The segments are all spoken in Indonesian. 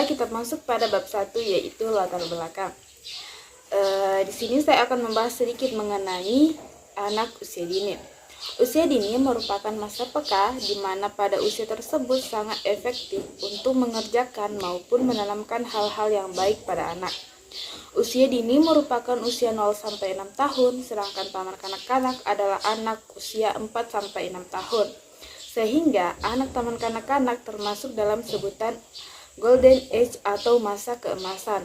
Baiklah, kita masuk pada bab 1, yaitu latar belakang. Di sini saya akan membahas sedikit mengenai anak usia dini. Usia dini merupakan masa peka di mana pada usia tersebut sangat efektif untuk mengerjakan maupun menanamkan hal-hal yang baik pada anak. Usia dini merupakan usia 0-6 tahun, sedangkan taman kanak-kanak adalah anak usia 4-6 tahun. Sehingga anak taman kanak-kanak termasuk dalam sebutan Golden Age atau masa keemasan.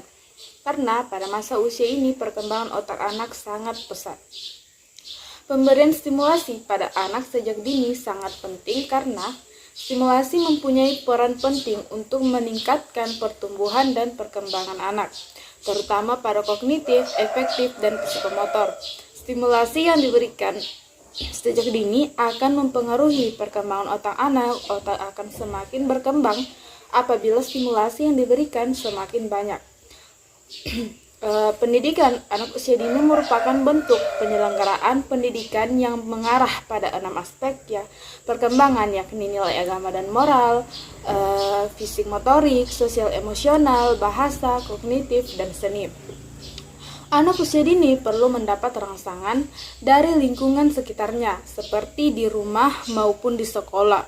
Karena pada masa usia ini perkembangan otak anak sangat pesat. Pemberian stimulasi pada anak sejak dini sangat penting karena stimulasi mempunyai peran penting untuk meningkatkan pertumbuhan dan perkembangan anak, terutama pada kognitif, efektif, dan psikomotor. Stimulasi yang diberikan sejak dini akan mempengaruhi perkembangan otak anak. Otak akan semakin berkembang apabila stimulasi yang diberikan semakin banyak. Pendidikan anak usia dini merupakan bentuk penyelenggaraan pendidikan yang mengarah pada 6 aspek perkembangan, yakni nilai agama dan moral, fisik motorik, sosial emosional, bahasa, kognitif, dan seni. Anak usia dini perlu mendapat rangsangan dari lingkungan sekitarnya, seperti di rumah maupun di sekolah.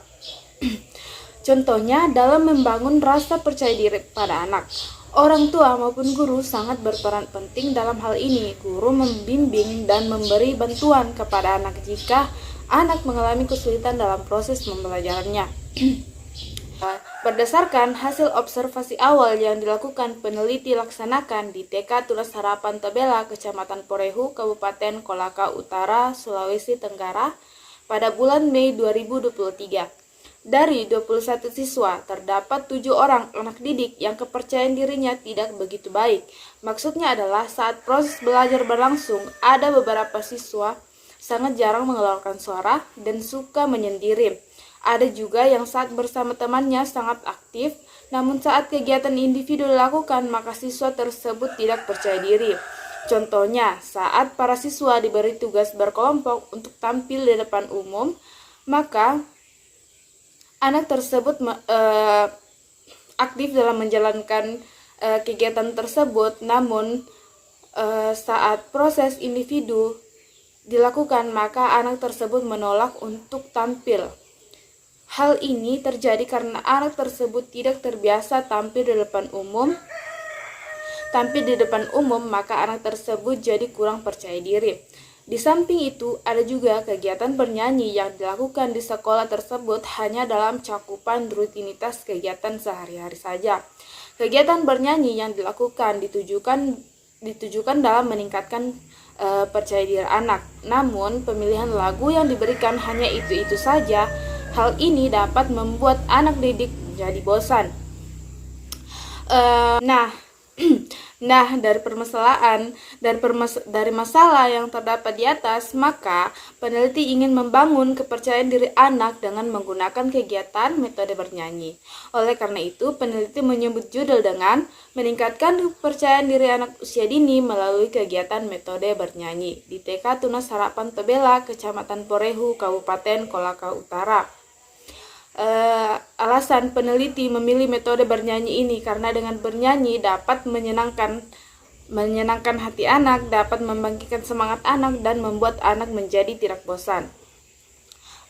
Contohnya dalam membangun rasa percaya diri pada anak. Orang tua maupun guru sangat berperan penting dalam hal ini. Guru membimbing dan memberi bantuan kepada anak jika anak mengalami kesulitan dalam proses pembelajarannya. Berdasarkan hasil observasi awal yang dilakukan peneliti laksanakan di TK Tunas Harapan Tobela, Kecamatan Porehu, Kabupaten Kolaka Utara, Sulawesi Tenggara, pada bulan Mei 2023. Dari 21 siswa, terdapat 7 orang anak didik yang kepercayaan dirinya tidak begitu baik. Maksudnya adalah saat proses belajar berlangsung, ada beberapa siswa sangat jarang mengeluarkan suara dan suka menyendiri. Ada juga yang saat bersama temannya sangat aktif, namun saat kegiatan individu dilakukan, maka siswa tersebut tidak percaya diri. Contohnya, saat para siswa diberi tugas berkelompok untuk tampil di depan umum, maka anak tersebut aktif dalam menjalankan kegiatan tersebut, namun saat proses individu dilakukan, maka anak tersebut menolak untuk tampil. Hal ini terjadi karena anak tersebut tidak terbiasa tampil di depan umum. Maka anak tersebut jadi kurang percaya diri. Di samping itu, ada juga kegiatan bernyanyi yang dilakukan di sekolah tersebut hanya dalam cakupan rutinitas kegiatan sehari-hari saja. Kegiatan bernyanyi yang dilakukan ditujukan dalam meningkatkan percaya diri anak. Namun, pemilihan lagu yang diberikan hanya itu-itu saja. Hal ini dapat membuat anak didik menjadi bosan. Dari masalah yang terdapat di atas, maka peneliti ingin membangun kepercayaan diri anak dengan menggunakan kegiatan metode bernyanyi. Oleh karena itu, peneliti menyebut judul dengan meningkatkan kepercayaan diri anak usia dini melalui kegiatan metode bernyanyi di TK Tunas Harapan Tobela, Kecamatan Porehu, Kabupaten Kolaka Utara. Alasan peneliti memilih metode bernyanyi ini karena dengan bernyanyi dapat menyenangkan hati anak, dapat membangkitkan semangat anak, dan membuat anak menjadi tidak bosan.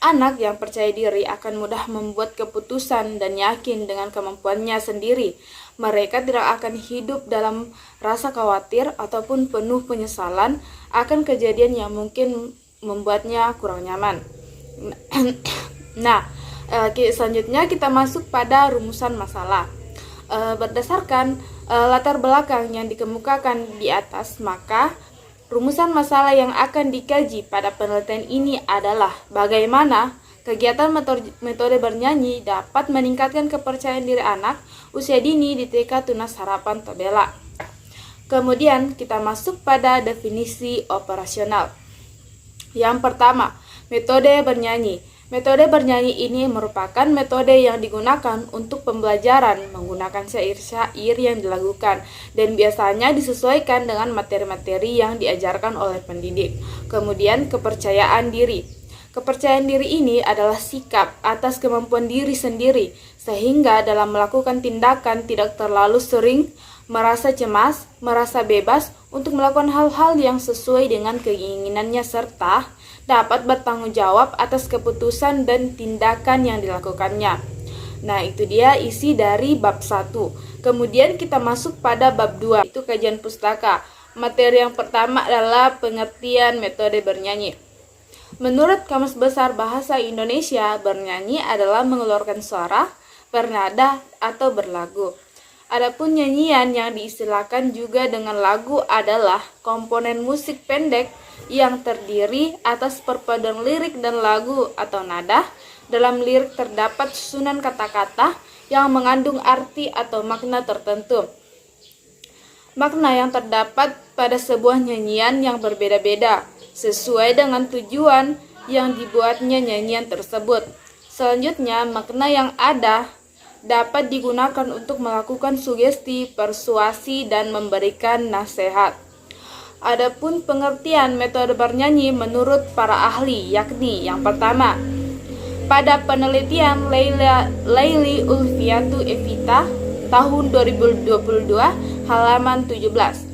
Anak yang percaya diri akan mudah membuat keputusan dan yakin dengan kemampuannya sendiri. Mereka tidak akan hidup dalam rasa khawatir ataupun penuh penyesalan akan kejadian yang mungkin membuatnya kurang nyaman. Selanjutnya kita masuk pada rumusan masalah. Berdasarkan latar belakang yang dikemukakan di atas, maka rumusan masalah yang akan dikaji pada penelitian ini adalah bagaimana kegiatan metode bernyanyi dapat meningkatkan kepercayaan diri anak usia dini di TK Tunas Harapan Tobela. Kemudian kita masuk pada definisi operasional. Yang pertama, metode bernyanyi. Metode bernyanyi ini merupakan metode yang digunakan untuk pembelajaran menggunakan syair-syair yang dilakukan dan biasanya disesuaikan dengan materi-materi yang diajarkan oleh pendidik. Kemudian kepercayaan diri. Kepercayaan diri ini adalah sikap atas kemampuan diri sendiri, sehingga dalam melakukan tindakan tidak terlalu sering merasa cemas, merasa bebas untuk melakukan hal-hal yang sesuai dengan keinginannya serta dapat bertanggung jawab atas keputusan dan tindakan yang dilakukannya. Nah, itu dia isi dari bab 1. Kemudian kita masuk pada bab 2, itu kajian pustaka. Materi yang pertama adalah pengertian metode bernyanyi. Menurut Kamus Besar Bahasa Indonesia, bernyanyi adalah mengeluarkan suara, bernada, atau berlagu. Adapun nyanyian yang diistilahkan juga dengan lagu adalah komponen musik pendek yang terdiri atas perpaduan lirik dan lagu atau nada. Dalam lirik terdapat susunan kata-kata yang mengandung arti atau makna tertentu. Makna yang terdapat pada sebuah nyanyian yang berbeda-beda, sesuai dengan tujuan yang dibuatnya nyanyian tersebut. Selanjutnya, makna yang ada dapat digunakan untuk melakukan sugesti, persuasi, dan memberikan nasihat. Adapun pengertian metode bernyanyi menurut para ahli, yakni yang pertama, pada penelitian Laili Ulfiatu Evita tahun 2022 halaman 17.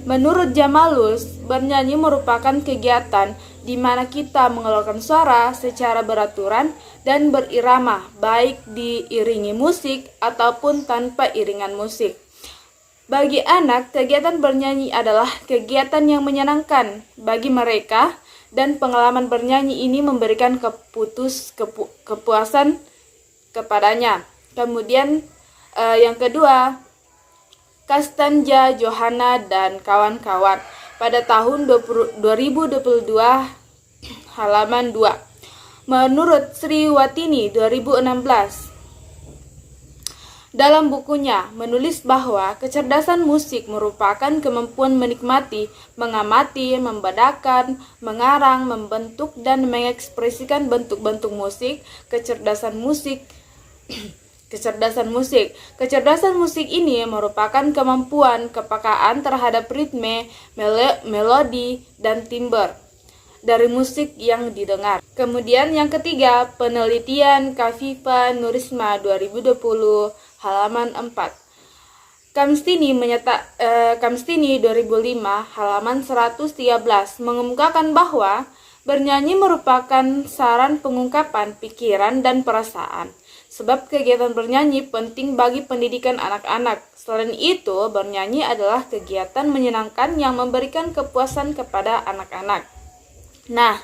Menurut Jamalus, bernyanyi merupakan kegiatan di mana kita mengeluarkan suara secara beraturan dan berirama, baik diiringi musik ataupun tanpa iringan musik. Bagi anak, kegiatan bernyanyi adalah kegiatan yang menyenangkan bagi mereka dan pengalaman bernyanyi ini memberikan kepuasan kepadanya. Kemudian yang kedua, Kastanja Johanna dan kawan-kawan pada tahun 2022 halaman 2. Menurut Sri Watini 2016 dalam bukunya menulis bahwa kecerdasan musik merupakan kemampuan menikmati, mengamati, membedakan, mengarang, membentuk, dan mengekspresikan bentuk-bentuk musik. Kecerdasan musik ini merupakan kemampuan kepekaan terhadap ritme, melodi, dan timbre dari musik yang didengar. Kemudian yang ketiga, penelitian Kafifa Nurisma 2020 halaman 4. Kamstini 2005 halaman 113 mengemukakan bahwa bernyanyi merupakan saran pengungkapan pikiran dan perasaan. Sebab kegiatan bernyanyi penting bagi pendidikan anak-anak. Selain itu, bernyanyi adalah kegiatan menyenangkan yang memberikan kepuasan kepada anak-anak. Nah,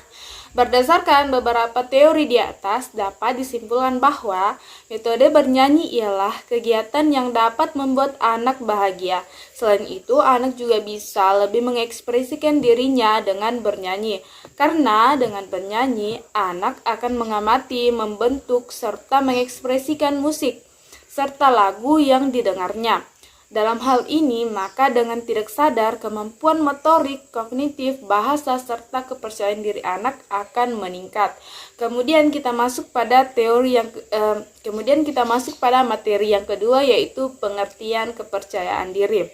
berdasarkan beberapa teori di atas, dapat disimpulkan bahwa metode bernyanyi ialah kegiatan yang dapat membuat anak bahagia. Selain itu, anak juga bisa lebih mengekspresikan dirinya dengan bernyanyi. Karena dengan bernyanyi, anak akan mengamati, membentuk, serta mengekspresikan musik, serta lagu yang didengarnya. Dalam hal ini, maka dengan tidak sadar, kemampuan motorik, kognitif, bahasa, serta kepercayaan diri anak akan meningkat. Kemudian kita masuk pada materi yang kedua, yaitu pengertian kepercayaan diri.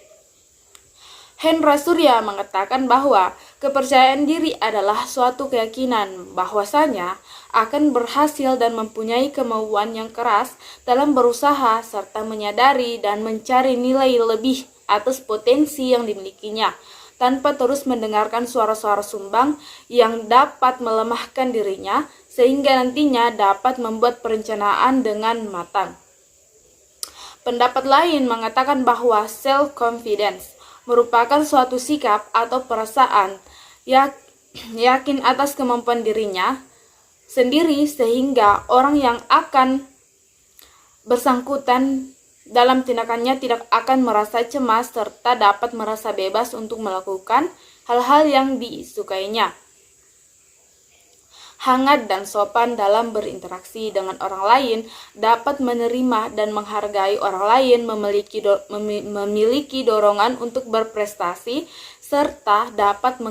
Hendra Surya mengatakan bahwa kepercayaan diri adalah suatu keyakinan bahwasanya akan berhasil dan mempunyai kemauan yang keras dalam berusaha serta menyadari dan mencari nilai lebih atas potensi yang dimilikinya, tanpa terus mendengarkan suara-suara sumbang yang dapat melemahkan dirinya sehingga nantinya dapat membuat perencanaan dengan matang. Pendapat lain mengatakan bahwa self-confidence merupakan suatu sikap atau perasaan yakin atas kemampuan dirinya sendiri sehingga orang yang akan bersangkutan dalam tindakannya tidak akan merasa cemas serta dapat merasa bebas untuk melakukan hal-hal yang disukainya. Hangat dan sopan dalam berinteraksi dengan orang lain, dapat menerima dan menghargai orang lain, memiliki dorongan untuk berprestasi, serta dapat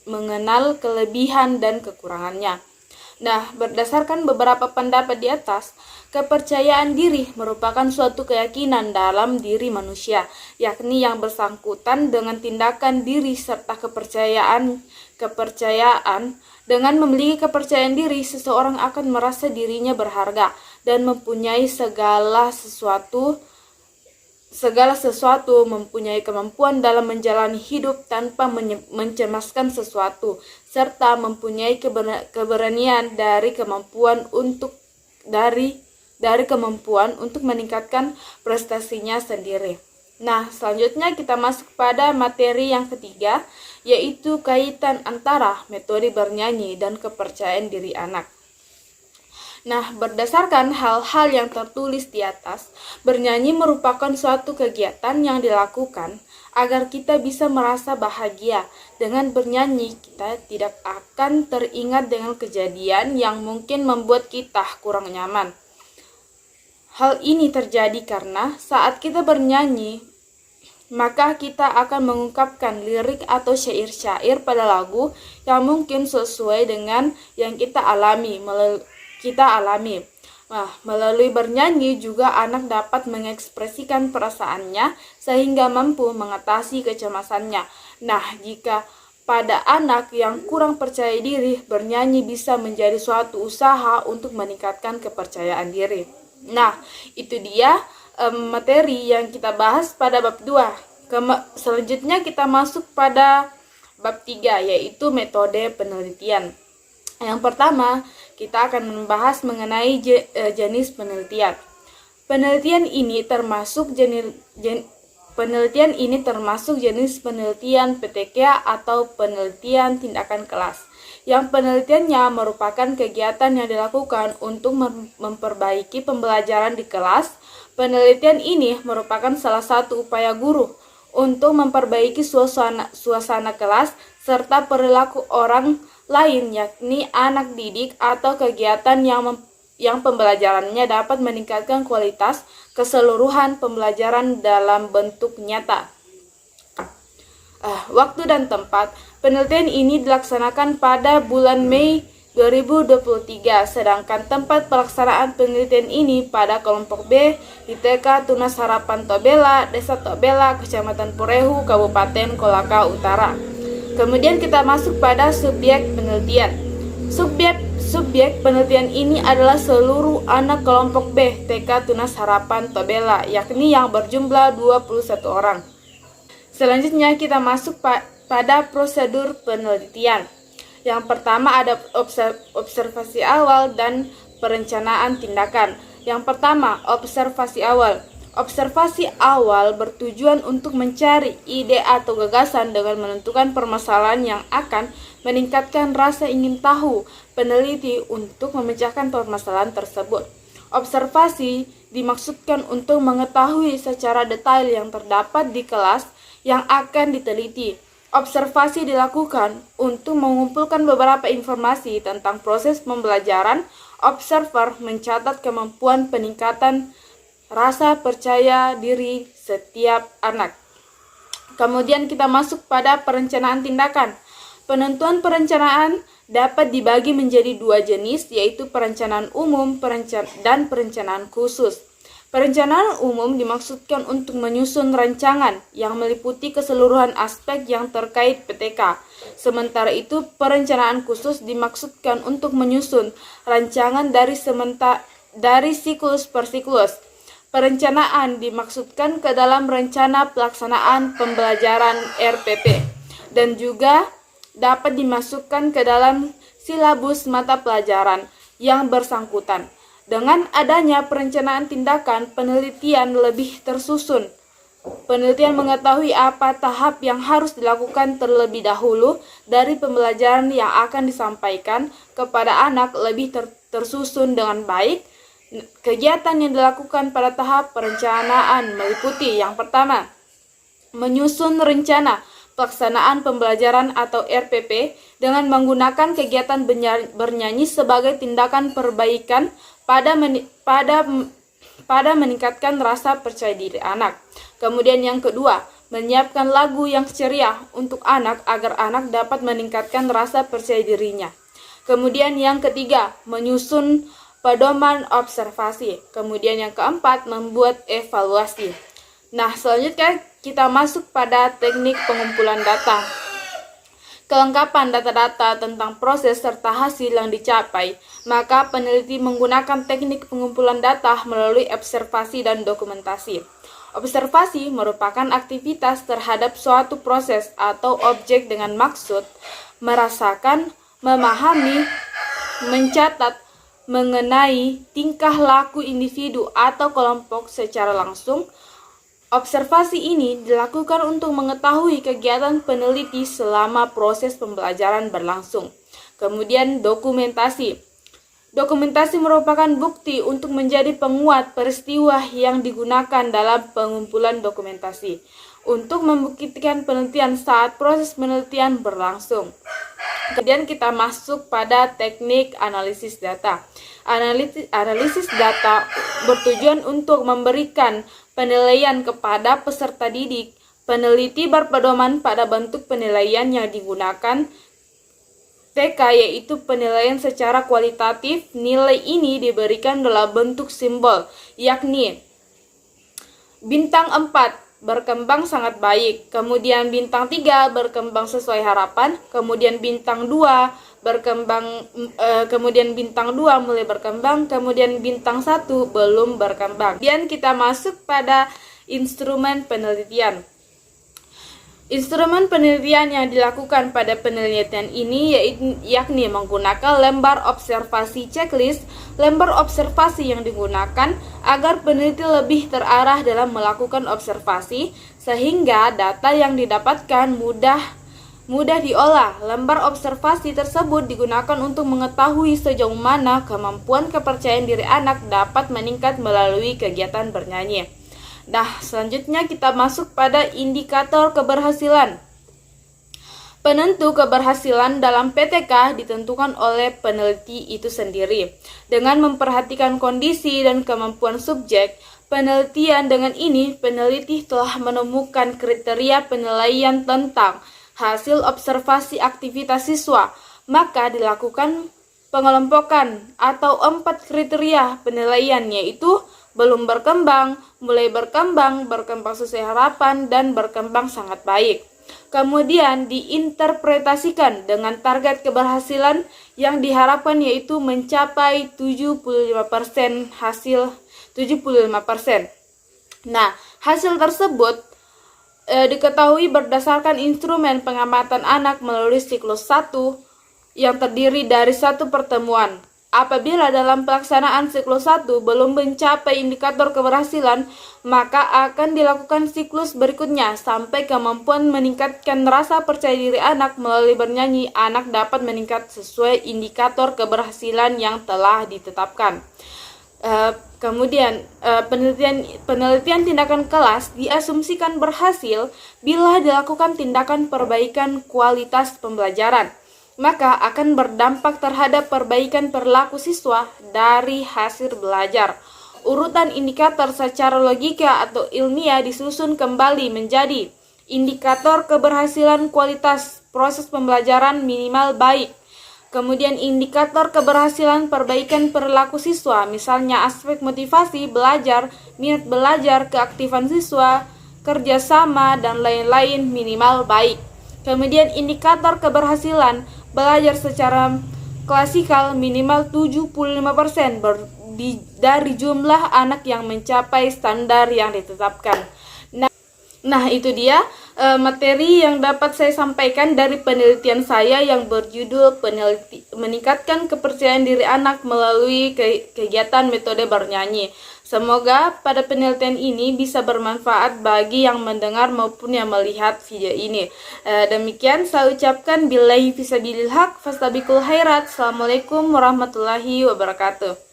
mengenal kelebihan dan kekurangannya. Nah, berdasarkan beberapa pendapat di atas, kepercayaan diri merupakan suatu keyakinan dalam diri manusia, yakni yang bersangkutan dengan tindakan diri serta kepercayaan kepercayaan. Dengan memiliki kepercayaan diri, seseorang akan merasa dirinya berharga dan mempunyai segala sesuatu, mempunyai kemampuan dalam menjalani hidup tanpa mencemaskan sesuatu, serta mempunyai keberanian dari kemampuan untuk meningkatkan prestasinya sendiri. Nah, selanjutnya kita masuk pada materi yang ketiga, yaitu kaitan antara metode bernyanyi dan kepercayaan diri anak. Nah, berdasarkan hal-hal yang tertulis di atas, bernyanyi merupakan suatu kegiatan yang dilakukan agar kita bisa merasa bahagia. Dengan bernyanyi, kita tidak akan teringat dengan kejadian yang mungkin membuat kita kurang nyaman. Hal ini terjadi karena saat kita bernyanyi, maka kita akan mengungkapkan lirik atau syair-syair pada lagu yang mungkin sesuai dengan yang kita alami. Nah, melalui bernyanyi juga anak dapat mengekspresikan perasaannya sehingga mampu mengatasi kecemasannya. Nah, jika pada anak yang kurang percaya diri, bernyanyi bisa menjadi suatu usaha untuk meningkatkan kepercayaan diri. Nah, itu dia materi yang kita bahas pada bab 2. Selanjutnya kita masuk pada bab 3, yaitu metode penelitian. Yang pertama, kita akan membahas mengenai jenis penelitian. Penelitian ini termasuk jenis penelitian PTK atau penelitian tindakan kelas. Yang penelitiannya merupakan kegiatan yang dilakukan untuk memperbaiki pembelajaran di kelas. Penelitian ini merupakan salah satu upaya guru untuk memperbaiki suasana kelas serta perilaku orang lain, yakni anak didik, atau kegiatan yang pembelajarannya dapat meningkatkan kualitas keseluruhan pembelajaran dalam bentuk nyata. Waktu dan tempat. Penelitian ini dilaksanakan pada bulan Mei 2023, sedangkan tempat pelaksanaan penelitian ini pada kelompok B di TK Tunas Harapan Tobela, Desa Tobela, Kecamatan Purehu, Kabupaten Kolaka Utara. Kemudian kita masuk pada subjek penelitian. Subjek penelitian ini adalah seluruh anak kelompok B TK Tunas Harapan Tobela, yakni yang berjumlah 21 orang. Selanjutnya kita masuk pada prosedur penelitian. Yang pertama ada observasi awal dan perencanaan tindakan. Yang pertama, observasi awal. Observasi awal bertujuan untuk mencari ide atau gagasan dengan menentukan permasalahan yang akan meningkatkan rasa ingin tahu peneliti untuk memecahkan permasalahan tersebut. Observasi dimaksudkan untuk mengetahui secara detail yang terdapat di kelas yang akan diteliti. Observasi dilakukan untuk mengumpulkan beberapa informasi tentang proses pembelajaran. Observer mencatat kemampuan peningkatan rasa percaya diri setiap anak. Kemudian kita masuk pada perencanaan tindakan. Penentuan perencanaan dapat dibagi menjadi 2 jenis, yaitu perencanaan umum dan perencanaan khusus. Perencanaan umum dimaksudkan untuk menyusun rancangan yang meliputi keseluruhan aspek yang terkait PTK. Sementara itu, perencanaan khusus dimaksudkan untuk menyusun rancangan dari siklus per siklus. Perencanaan dimaksudkan ke dalam rencana pelaksanaan pembelajaran RPP dan juga dapat dimasukkan ke dalam silabus mata pelajaran yang bersangkutan. Dengan adanya perencanaan tindakan, penelitian lebih tersusun. Penelitian mengetahui apa tahap yang harus dilakukan terlebih dahulu dari pembelajaran yang akan disampaikan kepada anak lebih tersusun dengan baik. Kegiatan yang dilakukan pada tahap perencanaan meliputi yang pertama, menyusun rencana pelaksanaan pembelajaran atau RPP dengan menggunakan kegiatan bernyanyi sebagai tindakan perbaikan pada meningkatkan rasa percaya diri anak. Kemudian yang kedua, menyiapkan lagu yang ceria untuk anak agar anak dapat meningkatkan rasa percaya dirinya. Kemudian yang ketiga, menyusun pedoman observasi. Kemudian yang keempat, membuat evaluasi. Nah, selanjutnya kita masuk pada teknik pengumpulan data. kelengkapan data-data tentang proses serta hasil yang dicapai, maka peneliti menggunakan teknik pengumpulan data melalui observasi dan dokumentasi. Observasi merupakan aktivitas terhadap suatu proses atau objek dengan maksud merasakan, memahami, mencatat mengenai tingkah laku individu atau kelompok secara langsung. Observasi ini dilakukan untuk mengetahui kegiatan peneliti selama proses pembelajaran berlangsung. Kemudian dokumentasi. Dokumentasi merupakan bukti untuk menjadi penguat peristiwa yang digunakan dalam pengumpulan dokumentasi untuk membuktikan penelitian saat proses penelitian berlangsung. Kemudian kita masuk pada teknik analisis data. Analisis data bertujuan untuk memberikan penilaian kepada peserta didik. Peneliti berpedoman pada bentuk penilaian yang digunakan TK, yaitu penilaian secara kualitatif. Nilai ini diberikan dalam bentuk simbol, yakni bintang 4 berkembang sangat baik, kemudian bintang 3 berkembang sesuai harapan, kemudian bintang 2 mulai berkembang, kemudian bintang 1 belum berkembang. Kemudian kita masuk pada instrumen penelitian. Instrumen penelitian yang dilakukan pada penelitian ini yakni menggunakan lembar observasi checklist. Lembar observasi yang digunakan agar peneliti lebih terarah dalam melakukan observasi sehingga data yang didapatkan mudah diolah. Lembar observasi tersebut digunakan untuk mengetahui sejauh mana kemampuan kepercayaan diri anak dapat meningkat melalui kegiatan bernyanyi. Nah, selanjutnya kita masuk pada indikator keberhasilan. Penentu keberhasilan dalam PTK ditentukan oleh peneliti itu sendiri. Dengan memperhatikan kondisi dan kemampuan subjek, penelitian dengan ini peneliti telah menemukan kriteria penilaian tentang hasil observasi aktivitas siswa. Maka dilakukan pengelompokan atau 4 kriteria penilaian, yaitu belum berkembang, mulai berkembang, berkembang sesuai harapan, dan berkembang sangat baik. Kemudian diinterpretasikan dengan target keberhasilan yang diharapkan, yaitu mencapai 75% hasil 75%. Nah, hasil tersebut diketahui berdasarkan instrumen pengamatan anak melalui siklus 1 yang terdiri dari 1 pertemuan. Apabila dalam pelaksanaan siklus 1 belum mencapai indikator keberhasilan, maka akan dilakukan siklus berikutnya sampai kemampuan meningkatkan rasa percaya diri anak melalui bernyanyi anak dapat meningkat sesuai indikator keberhasilan yang telah ditetapkan. Kemudian penelitian tindakan kelas diasumsikan berhasil bila dilakukan tindakan perbaikan kualitas pembelajaran, maka akan berdampak terhadap perbaikan perilaku siswa dari hasil belajar. Urutan indikator secara logika atau ilmiah disusun kembali menjadi indikator keberhasilan kualitas proses pembelajaran minimal baik. Kemudian indikator keberhasilan perbaikan perilaku siswa, misalnya aspek motivasi belajar, minat belajar, keaktifan siswa, kerjasama, dan lain-lain minimal baik. Kemudian indikator keberhasilan belajar secara klasikal minimal 75% dari jumlah anak yang mencapai standar yang ditetapkan. Nah, itu dia materi yang dapat saya sampaikan dari penelitian saya yang berjudul meningkatkan kepercayaan diri anak melalui kegiatan metode bernyanyi. Semoga pada penelitian ini bisa bermanfaat bagi yang mendengar maupun yang melihat video ini. Demikian saya ucapkan billahi fisabilil haq fastabiqul khairat. Assalamualaikum warahmatullahi wabarakatuh.